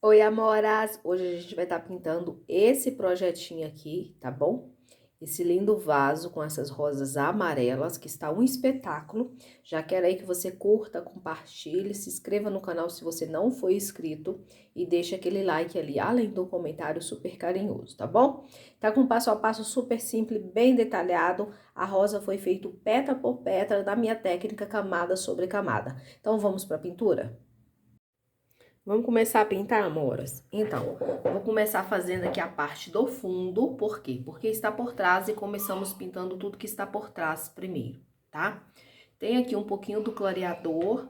Oi, amoras! Hoje a gente vai estar pintando esse projetinho aqui, tá bom? Esse lindo vaso com essas rosas amarelas, que está um espetáculo. Já quero aí que você curta, compartilhe, se inscreva no canal se você não for inscrito e deixe aquele like ali, além do comentário super carinhoso, tá bom? Tá com passo a passo super simples, bem detalhado. A rosa foi feita pétala por pétala da minha técnica camada sobre camada. Então vamos para a pintura? Vamos começar a pintar, amoras? Então, vou começar fazendo aqui a parte do fundo, por quê? Porque está por trás e começamos pintando tudo que está por trás primeiro, tá? Tem aqui um pouquinho do clareador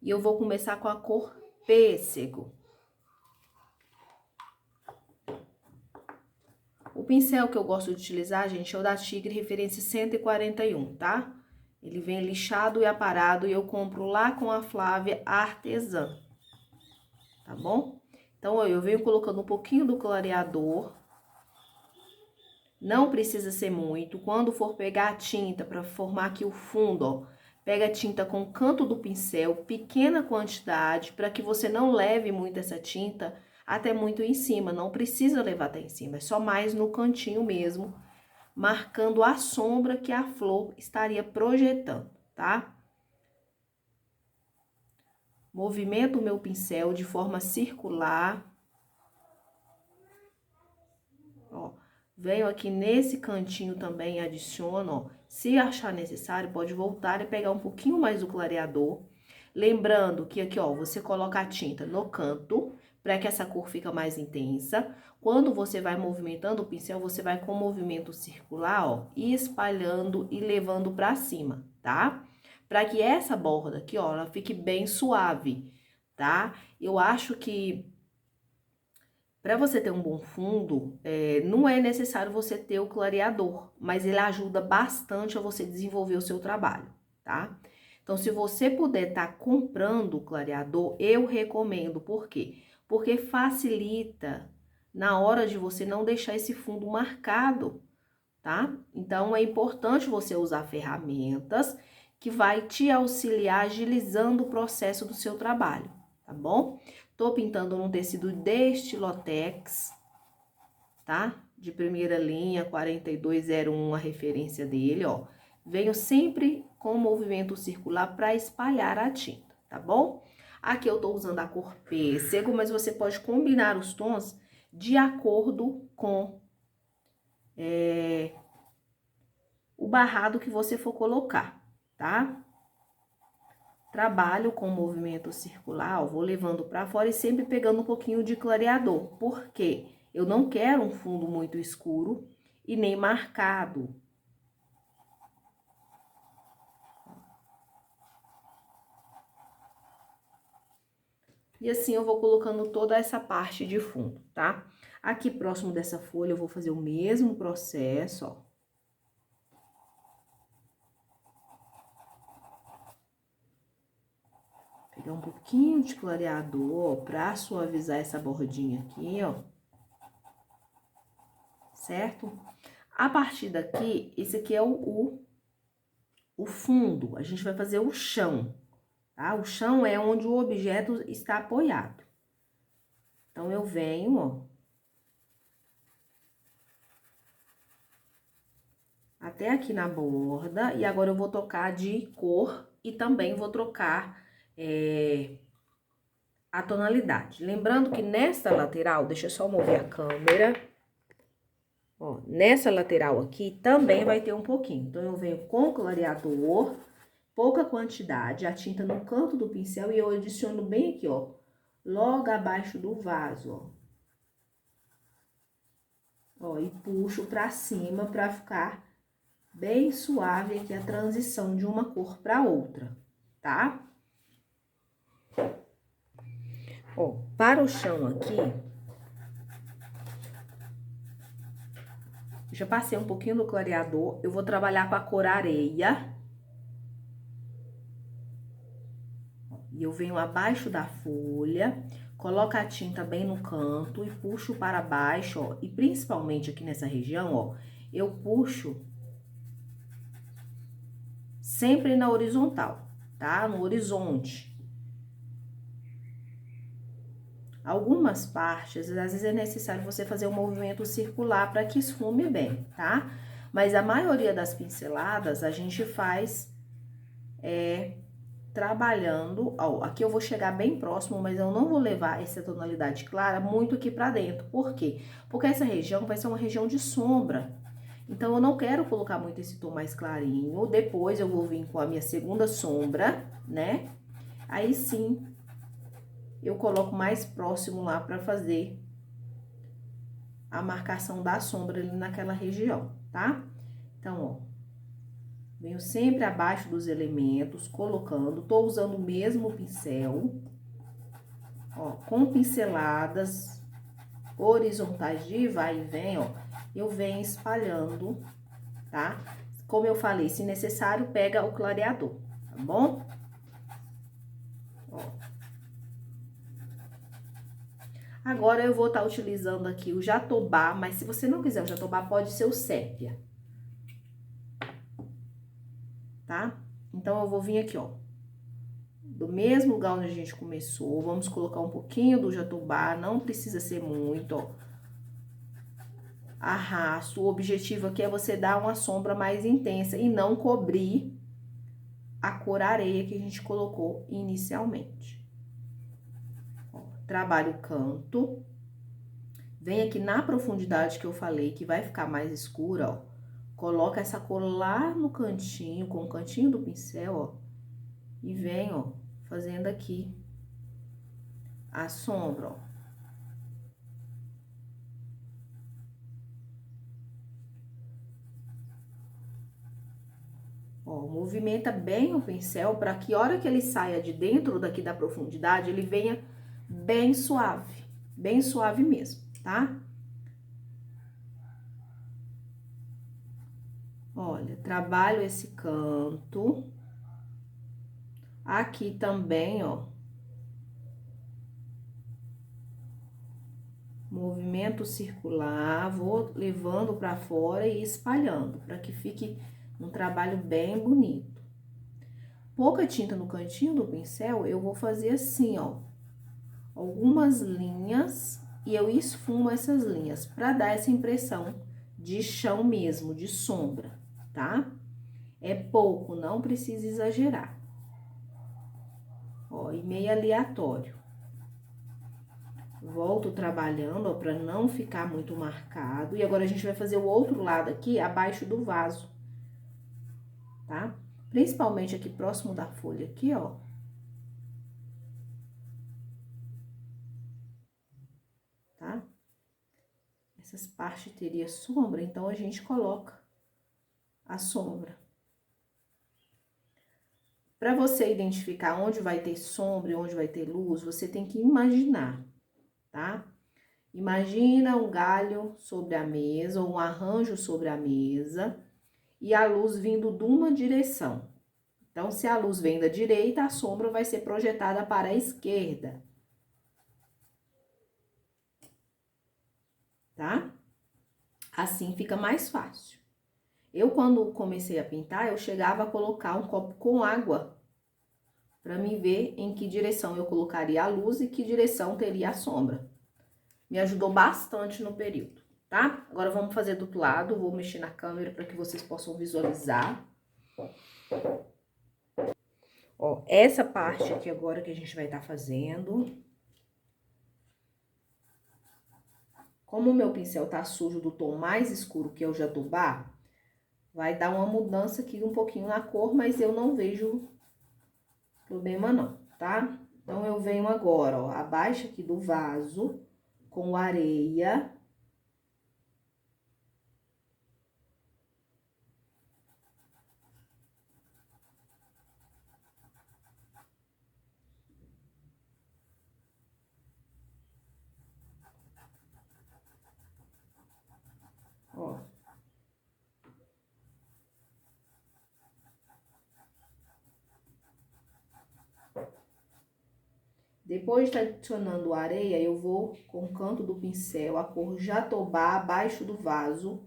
e eu vou começar com a cor pêssego. O pincel que eu gosto de utilizar, gente, é o da Tigre referência 141, tá? Ele vem lixado e aparado e eu compro lá com a Flávia Artesã, tá bom? Então, eu venho colocando um pouquinho do clareador. Não precisa ser muito. Quando for pegar a tinta para formar aqui o fundo, ó, pega a tinta com o canto do pincel, pequena quantidade, para que você não leve muito essa tinta até muito em cima. Não precisa levar até em cima, é só mais no cantinho mesmo, marcando a sombra que a flor estaria projetando, tá? Movimento o meu pincel de forma circular. Ó, venho aqui nesse cantinho também, adiciono, ó. Se achar necessário, pode voltar e pegar um pouquinho mais do clareador. Lembrando que aqui, ó, você coloca a tinta no canto, para que essa cor fica mais intensa. Quando você vai movimentando o pincel, você vai com o movimento circular, ó, espalhando e levando para cima, tá? Para que essa borda aqui, ó, ela fique bem suave, tá? Eu acho que para você ter um bom fundo, não é necessário você ter o clareador, mas ele ajuda bastante a você desenvolver o seu trabalho, tá? Então, se você puder estar comprando o clareador, eu recomendo. Por quê? Porque facilita na hora de você não deixar esse fundo marcado, tá? Então, é importante você usar ferramentas que vai te auxiliar agilizando o processo do seu trabalho, tá bom? Tô pintando num tecido de Estilotex, tá? De primeira linha, 4201, a referência dele, ó. Venho sempre com o movimento circular para espalhar a tinta, tá bom? Aqui eu tô usando a cor pêssego, mas você pode combinar os tons de acordo com o barrado que você for colocar, tá? Trabalho com movimento circular, ó, vou levando para fora e sempre pegando um pouquinho de clareador. Por quê? Eu não quero um fundo muito escuro e nem marcado. E assim eu vou colocando toda essa parte de fundo, tá? Aqui próximo dessa folha eu vou fazer o mesmo processo, ó. Pegar um pouquinho de clareador, ó, pra suavizar essa bordinha aqui, ó. Certo? A partir daqui, esse aqui é o fundo. A gente vai fazer o chão, tá? O chão é onde o objeto está apoiado. Então, eu venho, ó, até aqui na borda, e agora eu vou trocar de cor e também vou trocar a tonalidade. Lembrando que nessa lateral, deixa eu só mover a câmera, ó, nessa lateral aqui também vai ter um pouquinho. Então, eu venho com clareador, pouca quantidade, a tinta no canto do pincel e eu adiciono bem aqui, ó, logo abaixo do vaso, ó. Ó, e puxo pra cima pra ficar bem suave aqui a transição de uma cor pra outra, tá? Ó, para o chão aqui, já passei um pouquinho do clareador, eu vou trabalhar com a cor areia. E eu venho abaixo da folha, coloco a tinta bem no canto e puxo para baixo, ó. E principalmente aqui nessa região, ó, eu puxo sempre na horizontal, tá? No horizonte. Algumas partes, às vezes é necessário você fazer um movimento circular para que esfume bem, tá? Mas a maioria das pinceladas a gente faz trabalhando, ó, aqui eu vou chegar bem próximo, mas eu não vou levar essa tonalidade clara muito aqui pra dentro. Por quê? Porque essa região vai ser uma região de sombra. Então, eu não quero colocar muito esse tom mais clarinho. Depois, eu vou vir com a minha segunda sombra, né? Aí, sim, eu coloco mais próximo lá pra fazer a marcação da sombra ali naquela região, tá? Então, ó. Venho sempre abaixo dos elementos, colocando, tô usando o mesmo pincel, ó, com pinceladas horizontais de vai e vem, ó, eu venho espalhando, tá? Como eu falei, se necessário, pega o clareador, tá bom? Ó. Agora, eu vou estar utilizando aqui o jatobá, mas se você não quiser o jatobá, pode ser o sépia, tá? Então, eu vou vir aqui, ó. Do mesmo lugar onde a gente começou, vamos colocar um pouquinho do jatobá, não precisa ser muito, ó. Arrasto, o objetivo aqui é você dar uma sombra mais intensa e não cobrir a cor areia que a gente colocou inicialmente. Ó, trabalho o canto, vem aqui na profundidade que eu falei, que vai ficar mais escura, ó. Coloca essa cor lá no cantinho, com o cantinho do pincel, ó. E vem, ó, fazendo aqui a sombra, ó. Ó, movimenta bem o pincel para que a hora que ele saia de dentro daqui da profundidade, ele venha bem suave mesmo, tá? Olha, trabalho esse canto. Aqui também, ó. Movimento circular, vou levando para fora e espalhando, para que fique um trabalho bem bonito. Pouca tinta no cantinho do pincel, eu vou fazer assim, ó. Algumas linhas e eu esfumo essas linhas, para dar essa impressão de chão mesmo, de sombra, tá? É pouco, não precisa exagerar. Ó, e meio aleatório. Volto trabalhando, ó, pra não ficar muito marcado. E agora, a gente vai fazer o outro lado aqui, abaixo do vaso, tá? Principalmente aqui próximo da folha aqui, ó. Tá? Essas partes teria sombra, então a gente coloca a sombra. Para você identificar onde vai ter sombra e onde vai ter luz, você tem que imaginar, tá? Imagina um galho sobre a mesa, ou um arranjo sobre a mesa, e a luz vindo de uma direção. Então, se a luz vem da direita, a sombra vai ser projetada para a esquerda. Tá? Assim fica mais fácil. Eu, quando comecei a pintar, eu chegava a colocar um copo com água para me ver em que direção eu colocaria a luz e que direção teria a sombra. Me ajudou bastante no período, tá? Agora, vamos fazer do outro lado, vou mexer na câmera para que vocês possam visualizar. Ó, essa parte aqui agora que a gente vai estar fazendo. Como o meu pincel tá sujo do tom mais escuro, que é o jatobá, vai dar uma mudança aqui um pouquinho na cor, mas eu não vejo problema não, tá? Então, eu venho agora, ó, abaixo aqui do vaso, com areia. Ó. Depois de estar adicionando areia, eu vou com o canto do pincel, a cor jatobá abaixo do vaso,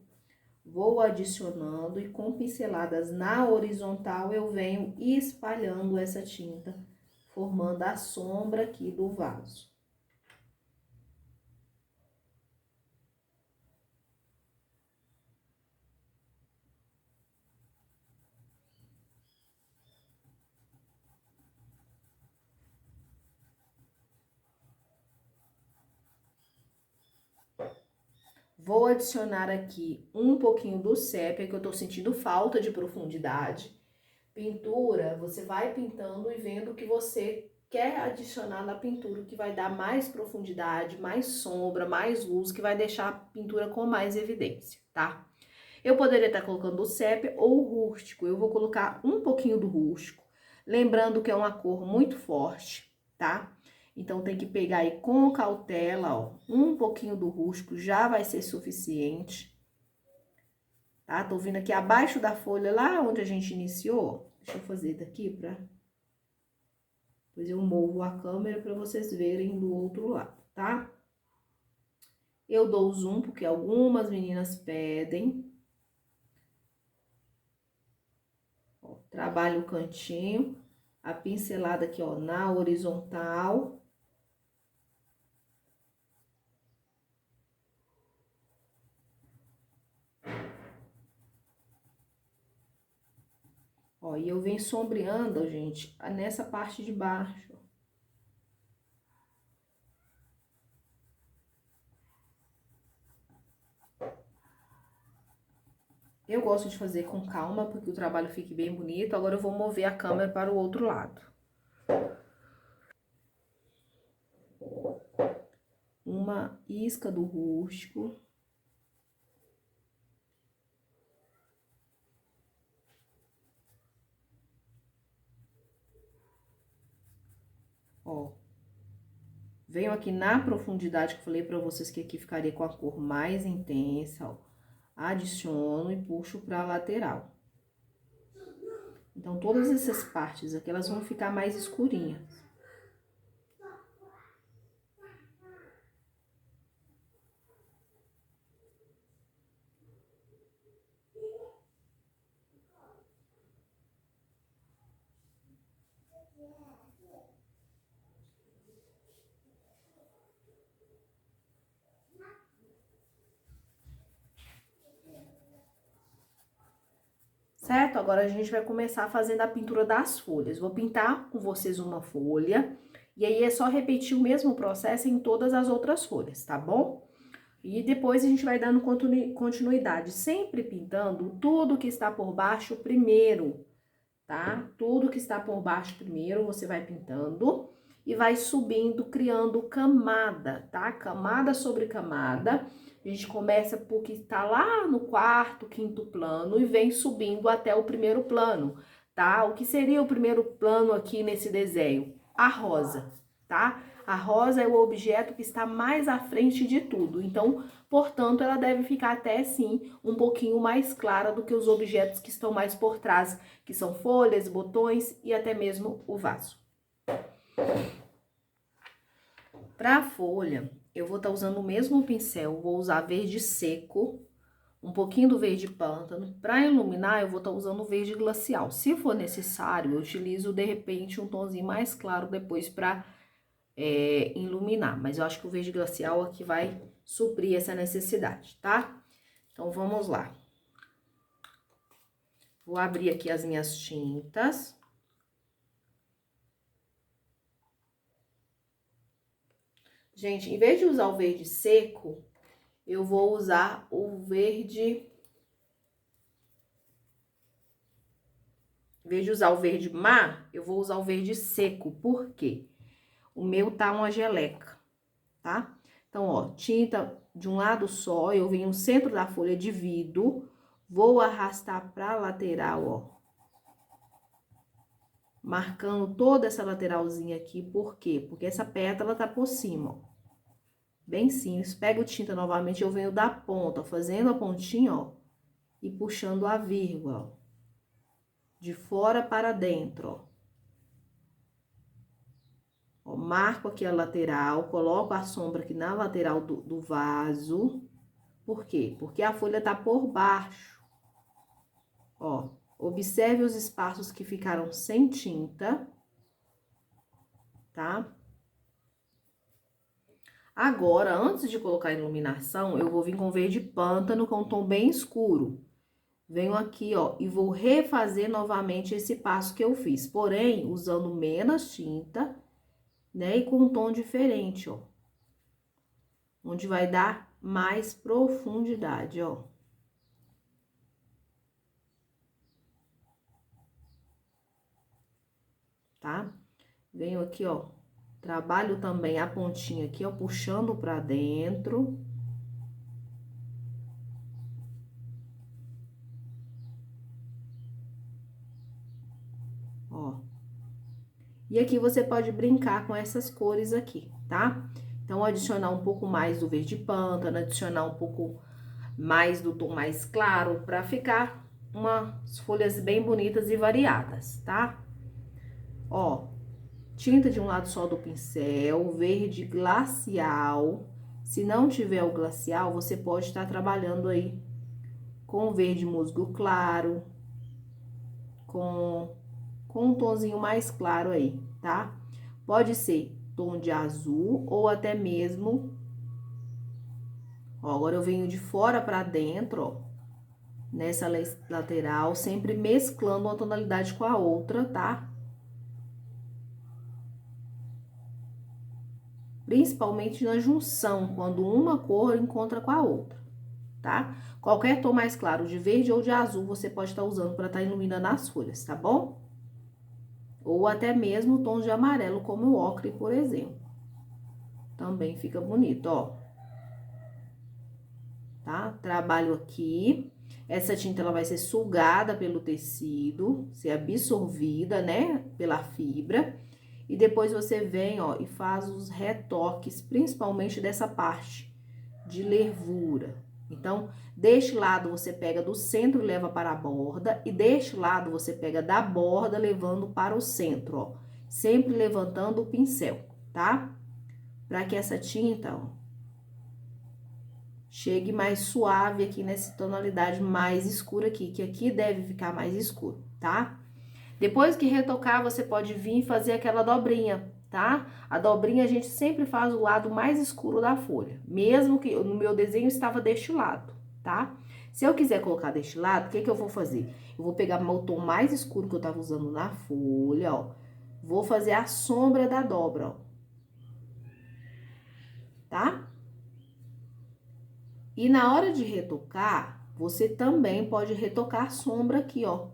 vou adicionando e com pinceladas na horizontal eu venho espalhando essa tinta, formando a sombra aqui do vaso. Vou adicionar aqui um pouquinho do sépia, que eu tô sentindo falta de profundidade. Pintura, você vai pintando e vendo o que você quer adicionar na pintura, que vai dar mais profundidade, mais sombra, mais luz, que vai deixar a pintura com mais evidência, tá? Eu poderia estar colocando o sépia ou o rústico. Eu vou colocar um pouquinho do rústico, lembrando que é uma cor muito forte, tá? Então, tem que pegar aí com cautela, ó. Um pouquinho do rústico já vai ser suficiente, tá? Tô vindo aqui abaixo da folha, lá onde a gente iniciou. Deixa eu fazer daqui pra... Depois eu movo a câmera pra vocês verem do outro lado, tá? Eu dou zoom, porque algumas meninas pedem. Ó, trabalho o cantinho, a pincelada aqui, ó, na horizontal. Ó, e eu venho sombreando, gente, nessa parte de baixo. Eu gosto de fazer com calma, porque o trabalho fique bem bonito. Agora eu vou mover a câmera para o outro lado. Uma isca do rústico. Ó. Venho aqui na profundidade que eu falei pra vocês que aqui ficaria com a cor mais intensa, ó. Adiciono e puxo pra lateral. Então, todas essas partes aqui, elas vão ficar mais escurinhas. Certo? Agora, a gente vai começar fazendo a pintura das folhas. Vou pintar com vocês uma folha, e aí é só repetir o mesmo processo em todas as outras folhas, tá bom? E depois a gente vai dando continuidade, sempre pintando tudo que está por baixo primeiro, tá? Tudo que está por baixo primeiro, você vai pintando e vai subindo, criando camada, tá? Camada sobre camada. A gente começa porque está lá no quarto, quinto plano e vem subindo até o primeiro plano, tá? O que seria o primeiro plano aqui nesse desenho? A rosa, tá? A rosa é o objeto que está mais à frente de tudo, então, portanto, ela deve ficar até, sim, um pouquinho mais clara do que os objetos que estão mais por trás, que são folhas, botões e até mesmo o vaso. Para a folha, eu vou estar usando o mesmo pincel, vou usar verde seco, um pouquinho do verde pântano. Para iluminar, eu vou estar usando o verde glacial. Se for necessário, eu utilizo, de repente, um tomzinho mais claro depois para iluminar. Mas eu acho que o verde glacial aqui vai suprir essa necessidade, tá? Então, vamos lá. Vou abrir aqui as minhas tintas. Gente, em vez de usar o verde seco, eu vou usar o verde... Em vez de usar o verde mar, eu vou usar o verde seco. Por quê? O meu tá uma geleca, tá? Então, ó, tinta de um lado só, eu venho no centro da folha, divido, vou arrastar pra lateral, ó. Marcando toda essa lateralzinha aqui, por quê? Porque essa pétala tá por cima, ó. Bem simples. Pego tinta novamente, eu venho da ponta, fazendo a pontinha, ó, e puxando a vírgula, ó. De fora para dentro, ó. Ó, marco aqui a lateral, coloco a sombra aqui na lateral do vaso. Por quê? Porque a folha tá por baixo. Ó, observe os espaços que ficaram sem tinta, tá? Agora, antes de colocar a iluminação, eu vou vir com verde pântano com um tom bem escuro. Venho aqui, ó, e vou refazer novamente esse passo que eu fiz, porém, usando menos tinta, né, e com um tom diferente, ó. Onde vai dar mais profundidade, ó. Tá? Venho aqui, ó, trabalho também a pontinha aqui, ó, puxando pra dentro. Ó. E aqui você pode brincar com essas cores aqui, tá? Então, adicionar um pouco mais do verde pântano, adicionar um pouco mais do tom mais claro, pra ficar umas folhas bem bonitas e variadas, tá? Ó, tinta de um lado só do pincel, verde glacial. Se não tiver o glacial, você pode estar trabalhando aí com verde musgo claro, com um tonzinho mais claro aí, tá? Pode ser tom de azul ou até mesmo... Ó, agora eu venho de fora pra dentro, ó, nessa lateral, sempre mesclando uma tonalidade com a outra, tá? Principalmente na junção, quando uma cor encontra com a outra, tá? Qualquer tom mais claro, de verde ou de azul, você pode estar usando para estar iluminando as folhas, tá bom? Ou até mesmo tons de amarelo, como o ocre, por exemplo. Também fica bonito, ó. Tá? Trabalho aqui. Essa tinta, ela vai ser sugada pelo tecido, ser absorvida, né, pela fibra. E depois você vem, ó, e faz os retoques, principalmente dessa parte de nervura. Então, deste lado você pega do centro e leva para a borda, e deste lado você pega da borda levando para o centro, ó. Sempre levantando o pincel, tá? Para que essa tinta, ó, chegue mais suave aqui nessa tonalidade mais escura aqui, que aqui deve ficar mais escuro, tá? Depois que retocar, você pode vir fazer aquela dobrinha, tá? A dobrinha a gente sempre faz o lado mais escuro da folha, mesmo que no meu desenho estava deste lado, tá? Se eu quiser colocar deste lado, o que que eu vou fazer? Eu vou pegar meu tom mais escuro que eu tava usando na folha, ó. Vou fazer a sombra da dobra, ó. Tá? E na hora de retocar, você também pode retocar a sombra aqui, ó,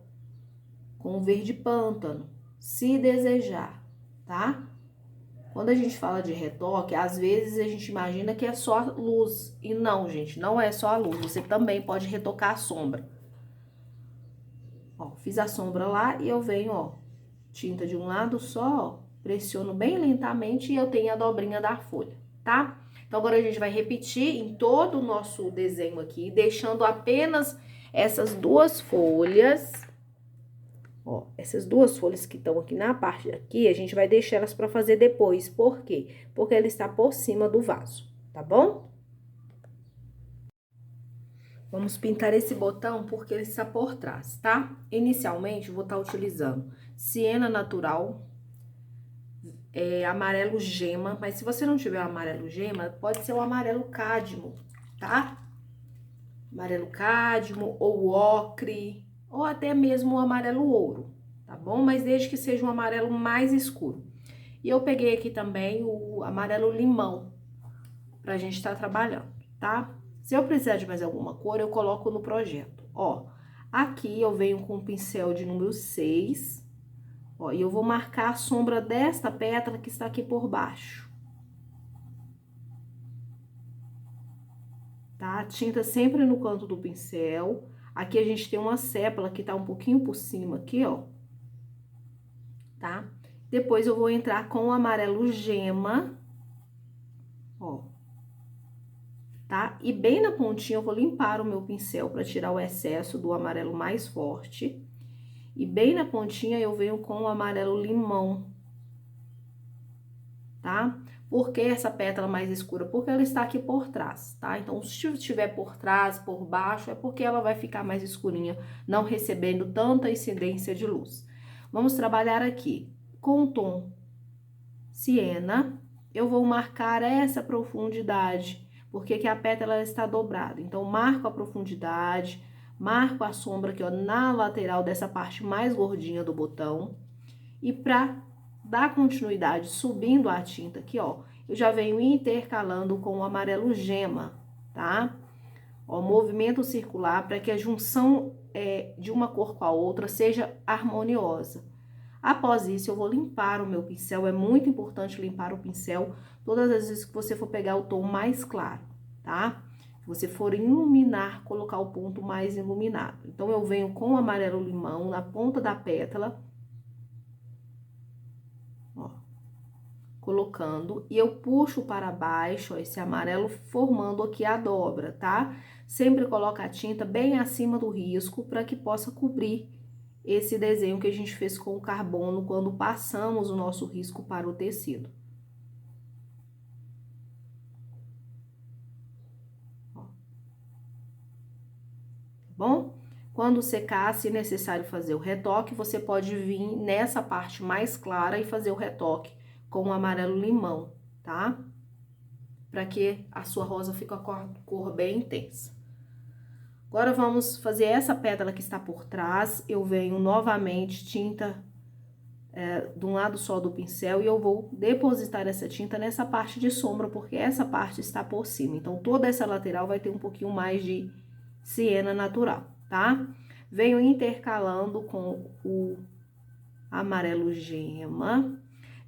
com o verde pântano, se desejar, tá? Quando a gente fala de retoque, às vezes a gente imagina que é só luz. E não, gente, não é só a luz. Você também pode retocar a sombra. Ó, fiz a sombra lá e eu venho, ó, tinta de um lado só, ó, pressiono bem lentamente e eu tenho a dobrinha da folha, tá? Então, agora a gente vai repetir em todo o nosso desenho aqui, deixando apenas essas duas folhas. Ó, essas duas folhas que estão aqui na parte aqui, a gente vai deixar elas para fazer depois. Por quê? Porque ela está por cima do vaso, tá bom? Vamos pintar esse botão porque ele está por trás, tá? Inicialmente, eu vou estar utilizando siena natural, amarelo gema, mas se você não tiver o amarelo gema, pode ser o amarelo cádmio, tá? Amarelo cádmio ou ocre, ou até mesmo o amarelo ouro, tá bom? Mas desde que seja um amarelo mais escuro. E eu peguei aqui também o amarelo limão, pra gente estar trabalhando, tá? Se eu precisar de mais alguma cor, eu coloco no projeto. Ó, aqui eu venho com o pincel de número 6, ó, e eu vou marcar a sombra desta pétala que está aqui por baixo. Tá? Tinta sempre no canto do pincel. Aqui a gente tem uma sépala que tá um pouquinho por cima aqui, ó. Tá? Depois eu vou entrar com o amarelo gema, ó. Tá? E bem na pontinha eu vou limpar o meu pincel para tirar o excesso do amarelo mais forte. E bem na pontinha eu venho com o amarelo limão, tá? Por que essa pétala mais escura? Porque ela está aqui por trás, tá? Então, se estiver por trás, por baixo, é porque ela vai ficar mais escurinha, não recebendo tanta incidência de luz. Vamos trabalhar aqui com o tom siena. Eu vou marcar essa profundidade, porque que a pétala está dobrada. Então, marco a profundidade, marco a sombra aqui, ó, na lateral dessa parte mais gordinha do botão. E para dar continuidade, subindo a tinta aqui, ó, eu já venho intercalando com o amarelo gema, tá? Ó, movimento circular para que a junção de uma cor com a outra seja harmoniosa. Após isso, eu vou limpar o meu pincel. É muito importante limpar o pincel todas as vezes que você for pegar o tom mais claro, tá? Se você for iluminar, colocar o ponto mais iluminado. Então, eu venho com o amarelo limão na ponta da pétala, ó, colocando, e eu puxo para baixo, ó, esse amarelo formando aqui a dobra, tá? Sempre coloca a tinta bem acima do risco para que possa cobrir esse desenho que a gente fez com o carbono quando passamos o nosso risco para o tecido. Ó. Tá bom? Quando secar, se necessário fazer o retoque, você pode vir nessa parte mais clara e fazer o retoque com o amarelo limão, tá? Para que a sua rosa fique com a cor bem intensa. Agora, vamos fazer essa pétala que está por trás. Eu venho novamente tinta de um lado só do pincel e eu vou depositar essa tinta nessa parte de sombra, porque essa parte está por cima. Então, toda essa lateral vai ter um pouquinho mais de siena natural, tá? Venho intercalando com o amarelo gema.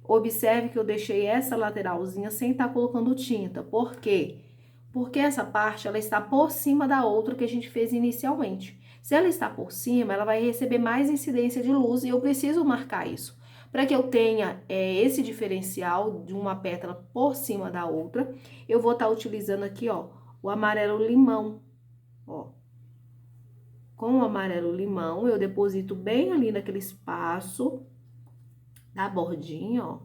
Observe que eu deixei essa lateralzinha sem estar colocando tinta. Por quê? Porque essa parte, ela está por cima da outra que a gente fez inicialmente. Se ela está por cima, ela vai receber mais incidência de luz e eu preciso marcar isso. Para que eu tenha esse diferencial de uma pétala por cima da outra, eu vou estar utilizando aqui, ó, o amarelo limão, ó. Com o amarelo limão, eu deposito bem ali naquele espaço da bordinha, ó.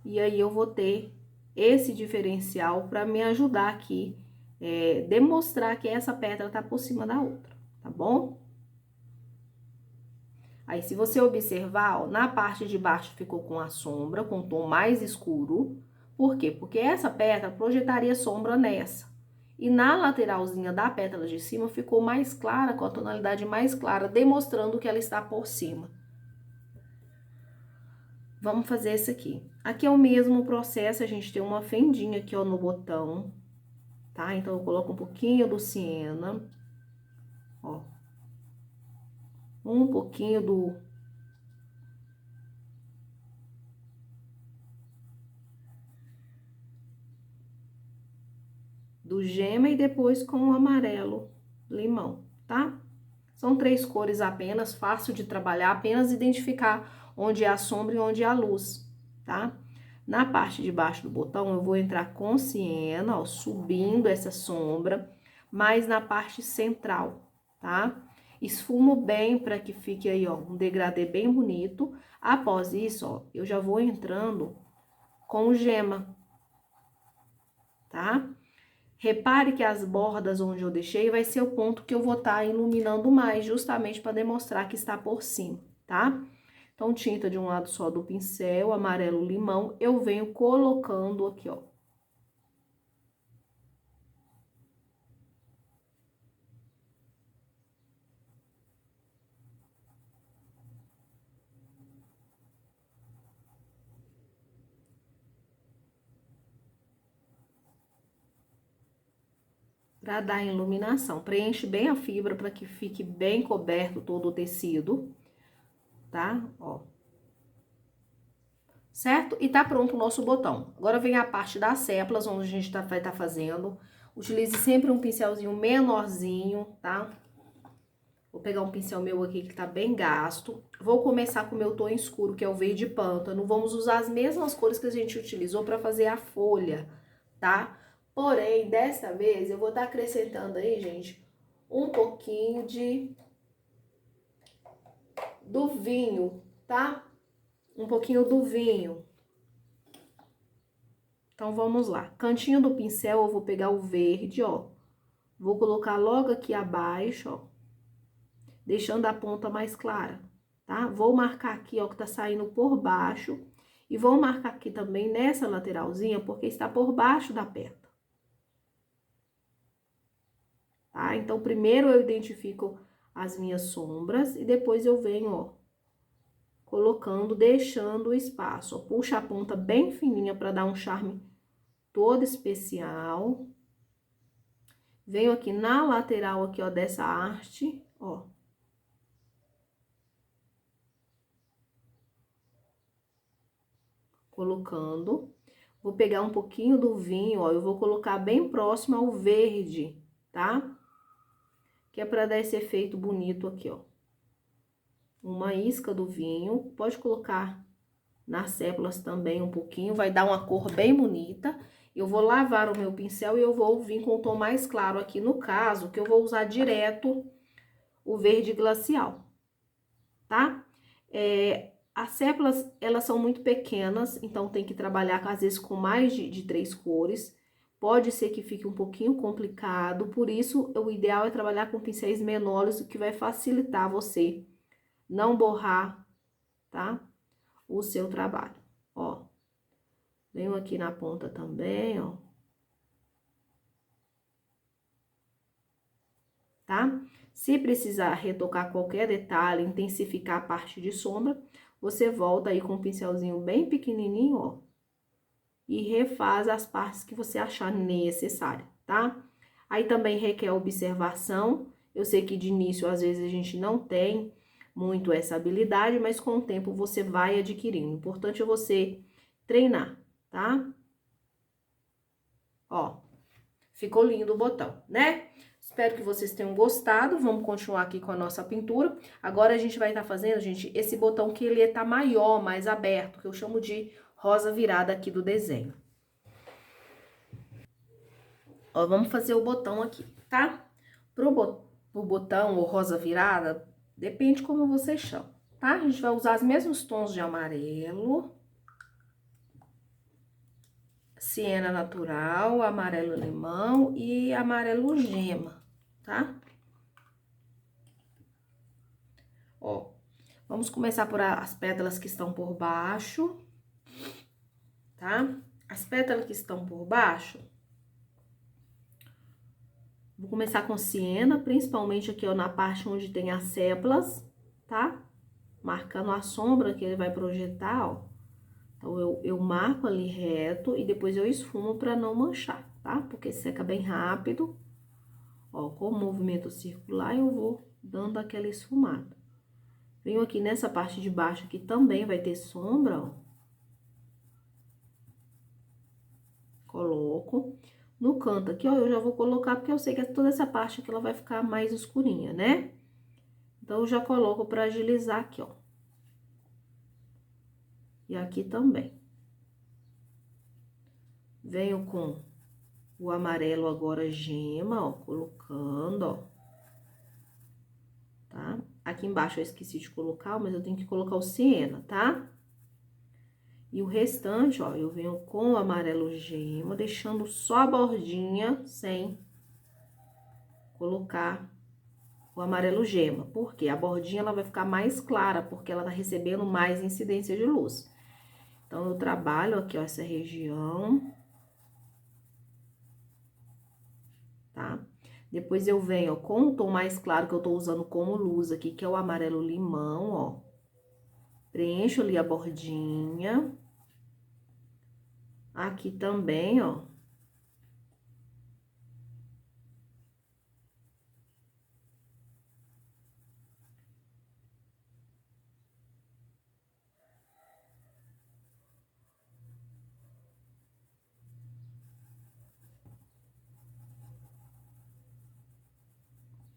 E aí, eu vou ter esse diferencial para me ajudar aqui, demonstrar que essa pétala tá por cima da outra, tá bom? Aí, se você observar, ó, na parte de baixo ficou com a sombra, com um tom mais escuro. Por quê? Porque essa pétala projetaria sombra nessa. E na lateralzinha da pétala de cima ficou mais clara, com a tonalidade mais clara, demonstrando que ela está por cima. Vamos fazer esse aqui. Aqui é o mesmo processo, a gente tem uma fendinha aqui, ó, no botão, tá? Então, eu coloco um pouquinho do siena, ó. Um pouquinho do gema e depois com o amarelo limão, tá? São 3 cores apenas, fácil de trabalhar, apenas identificar onde é a sombra e onde é a luz, tá? Na parte de baixo do botão, eu vou entrar com siena, ó, subindo essa sombra, mas na parte central, tá? Esfumo bem para que fique aí, ó, um degradê bem bonito. Após isso, ó, eu já vou entrando com gema, tá? Repare que as bordas onde eu deixei vai ser o ponto que eu vou estar iluminando mais, justamente para demonstrar que está por cima, tá? Então, tinta de um lado só do pincel, amarelo limão, eu venho colocando aqui, ó. Para dar iluminação. Preenche bem a fibra para que fique bem coberto todo o tecido, tá? Ó. Certo? E tá pronto o nosso botão. Agora vem a parte das sépalas, onde a gente vai estar fazendo. Utilize sempre um pincelzinho menorzinho, tá? Vou pegar um pincel meu aqui que tá bem gasto. Vou começar com o meu tom escuro, que é o verde pântano. Vamos usar as mesmas cores que a gente utilizou para fazer a folha, tá? Porém, desta vez, eu vou estar acrescentando aí, gente, um pouquinho do vinho, tá? Um pouquinho do vinho. Então, vamos lá. Cantinho do pincel, eu vou pegar o verde, ó. Vou colocar logo aqui abaixo, ó. Deixando a ponta mais clara, tá? Vou marcar aqui, ó, que tá saindo por baixo. E vou marcar aqui também nessa lateralzinha, porque está por baixo da pétala. Tá? Então, primeiro eu identifico as minhas sombras e depois eu venho, ó, colocando, deixando o espaço. Ó, puxa a ponta bem fininha para dar um charme todo especial. Venho aqui na lateral aqui, ó, dessa haste, ó. Colocando. Vou pegar um pouquinho do vinho, ó, eu vou colocar bem próximo ao verde, tá? Que é pra dar esse efeito bonito aqui, ó. Uma isca do vinho, pode colocar nas sépulas também um pouquinho, vai dar uma cor bem bonita. Eu vou lavar o meu pincel e eu vou vir com o tom mais claro aqui, no caso, que eu vou usar direto o verde glacial, tá? As sépulas, elas são muito pequenas, então tem que trabalhar, às vezes, com mais de 3 cores. Pode ser que fique um pouquinho complicado, por isso, o ideal é trabalhar com pincéis menores, o que vai facilitar você não borrar, tá? O seu trabalho, ó. Venho aqui na ponta também, ó. Tá? Se precisar retocar qualquer detalhe, intensificar a parte de sombra, você volta aí com um pincelzinho bem pequenininho, ó. E refaz as partes que você achar necessária, tá? Aí também requer observação. Eu sei que de início, às vezes, a gente não tem muito essa habilidade, mas com o tempo você vai adquirindo. O importante é você treinar, tá? Ó, ficou lindo o botão, né? Espero que vocês tenham gostado. Vamos continuar aqui com a nossa pintura. Agora a gente vai estar fazendo, gente, esse botão que ele tá maior, mais aberto, que eu chamo de rosa virada aqui do desenho. Ó, vamos fazer o botão aqui, tá? Pro botão ou rosa virada, depende como você chama, tá? A gente vai usar os mesmos tons de amarelo, siena natural, amarelo limão e amarelo gema, tá? Ó, vamos começar por as pétalas que estão por baixo, tá? As pétalas que estão por baixo, vou começar com siena, principalmente aqui, ó, na parte onde tem as sépalas, tá? Marcando a sombra que ele vai projetar, ó. Então, eu marco ali reto e depois eu esfumo pra não manchar, tá? Porque seca bem rápido. Ó, com o movimento circular, eu vou dando aquela esfumada. Venho aqui nessa parte de baixo, que também vai ter sombra, ó. Coloco. No canto aqui, ó, eu já vou colocar, porque eu sei que toda essa parte aqui, ela vai ficar mais escurinha, né? Então, eu já coloco pra agilizar aqui, ó. E aqui também. Venho com o amarelo agora gema, ó, colocando, ó. Tá? Aqui embaixo eu esqueci de colocar, mas eu tenho que colocar o siena, tá? E o restante, ó, eu venho com o amarelo gema, deixando só a bordinha sem colocar o amarelo gema. Por quê? A bordinha, ela vai ficar mais clara, porque ela tá recebendo mais incidência de luz. Então, eu trabalho aqui, ó, essa região, tá? Depois eu venho, ó, com o tom mais claro que eu tô usando como luz aqui, que é o amarelo limão, ó. Preencho ali a bordinha. Aqui também, ó.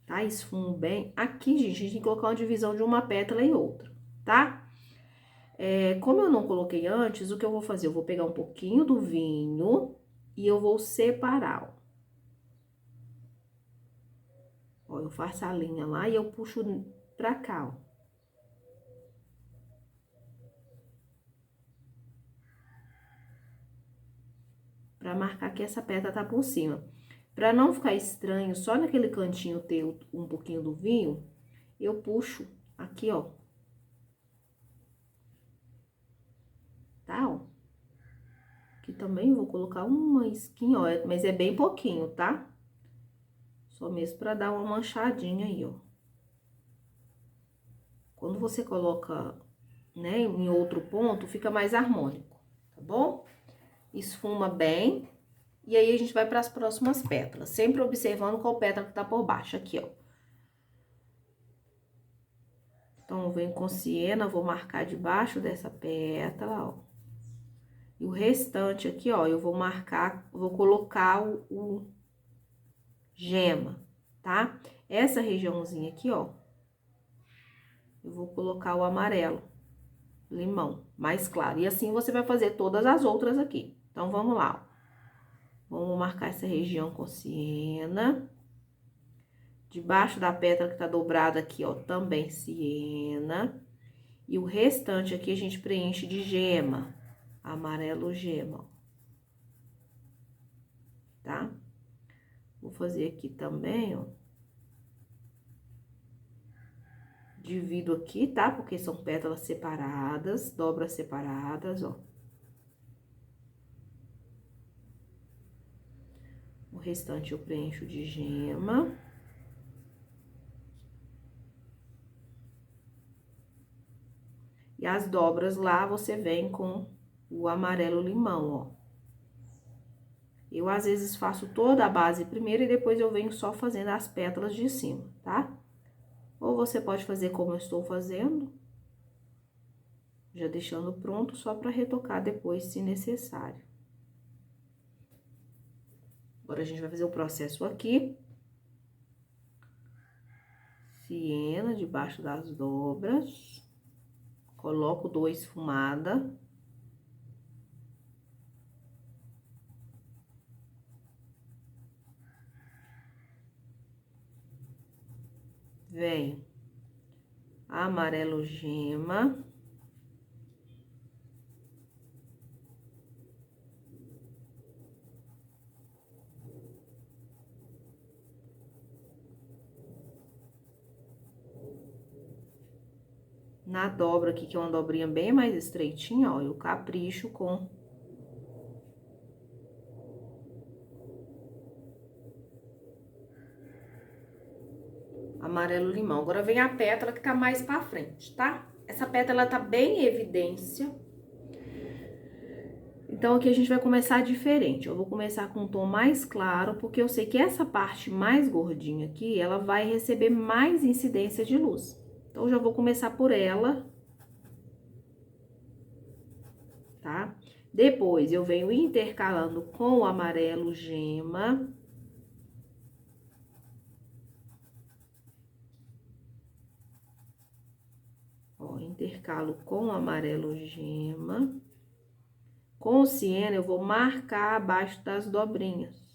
Tá? Esfumo bem. Aqui, gente, a gente tem que colocar uma divisão de uma pétala e outra, tá? Como eu não coloquei antes, o que eu vou fazer? Eu vou pegar um pouquinho do vinho e eu vou separar, ó. Ó, eu faço a linha lá e eu puxo pra cá, ó. Pra marcar que essa pétala tá por cima. Pra não ficar estranho, só naquele cantinho ter um pouquinho do vinho, eu puxo aqui, ó. Tá, ó. Aqui também vou colocar uma esquinha, ó, mas é bem pouquinho, tá? Só mesmo pra dar uma manchadinha aí, ó. Quando você coloca, né, em outro ponto, fica mais harmônico, tá bom? Esfuma bem E aí, a gente vai para as próximas pétalas, sempre observando qual pétala que tá por baixo, aqui, ó. Então, eu venho com siena, vou marcar debaixo dessa pétala, ó. E o restante aqui, ó, eu vou marcar, vou colocar o gema, tá? Essa regiãozinha aqui, ó, eu vou colocar o amarelo, limão, mais claro. E assim você vai fazer todas as outras aqui. Então, vamos lá, ó. Vamos marcar essa região com siena. Debaixo da pétala que tá dobrada aqui, ó, também siena. E o restante aqui a gente preenche de gema, amarelo gema, ó. Tá? Vou fazer aqui também, ó. Divido aqui, tá? Porque são pétalas separadas, dobras separadas, ó. O restante eu preencho de gema. E as dobras lá, você vem com o amarelo limão, ó. Eu, às vezes, faço toda a base primeiro e depois eu venho só fazendo as pétalas de cima, tá? Ou você pode fazer como eu estou fazendo, já deixando pronto, só pra retocar depois, se necessário. Agora, a gente vai fazer o processo aqui. Siena debaixo das dobras. Coloco 2 esfumada. Venho amarelo gema. Na dobra aqui, que é uma dobrinha bem mais estreitinha, ó, eu capricho com amarelo limão. Agora, vem a pétala que tá mais pra frente, tá? Essa pétala tá bem em evidência. Então, aqui a gente vai começar diferente. Eu vou começar com um tom mais claro, porque eu sei que essa parte mais gordinha aqui, ela vai receber mais incidência de luz. Então, eu já vou começar por ela, tá? Depois, eu venho intercalando com o amarelo gema. Ó, intercalo com o amarelo gema. Com o siena, eu vou marcar abaixo das dobrinhas.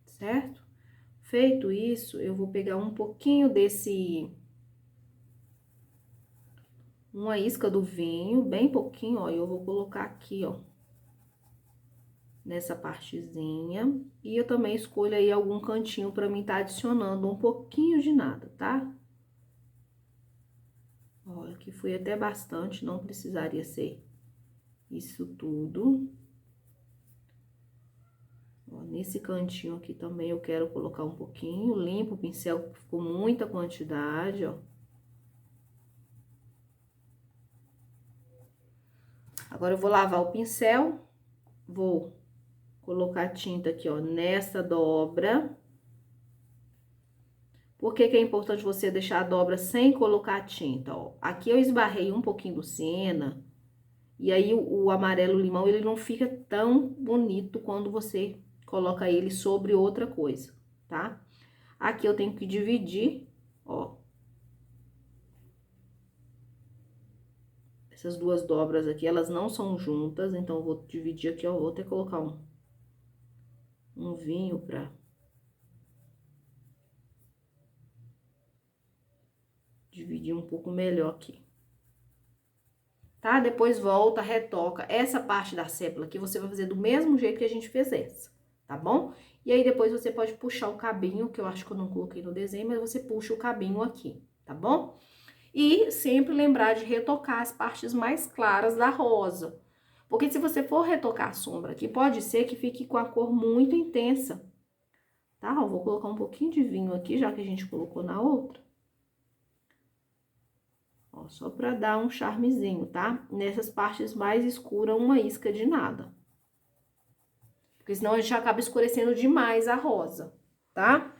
Certo? Feito isso, eu vou pegar um pouquinho uma isca do vinho, bem pouquinho, ó, e eu vou colocar aqui, ó, nessa partezinha. E eu também escolho aí algum cantinho pra mim tá adicionando um pouquinho de nada, tá? Olha, que foi até bastante, não precisaria ser isso tudo. Ó, nesse cantinho aqui também eu quero colocar um pouquinho, limpo o pincel, ficou muita quantidade, ó. Agora, eu vou lavar o pincel, vou colocar tinta aqui, ó, nessa dobra. Por que que é importante você deixar a dobra sem colocar tinta, ó? Aqui eu esbarrei um pouquinho do siena, e aí o amarelo limão, ele não fica tão bonito quando você coloca ele sobre outra coisa, tá? Aqui eu tenho que dividir, ó. Essas duas dobras aqui, elas não são juntas, então eu vou dividir aqui, ó, vou até colocar um vinho pra dividir um pouco melhor aqui. Tá? Depois volta, retoca. Essa parte da sépala aqui, você vai fazer do mesmo jeito que a gente fez essa, tá bom? E aí, depois você pode puxar o cabinho, que eu acho que eu não coloquei no desenho, mas você puxa o cabinho aqui, tá bom? E sempre lembrar de retocar as partes mais claras da rosa. Porque se você for retocar a sombra aqui, pode ser que fique com a cor muito intensa, tá? Eu vou colocar um pouquinho de vinho aqui, já que a gente colocou na outra. Ó, só pra dar um charmezinho, tá? Nessas partes mais escuras, uma isca de nada. Porque senão a gente acaba escurecendo demais a rosa, tá?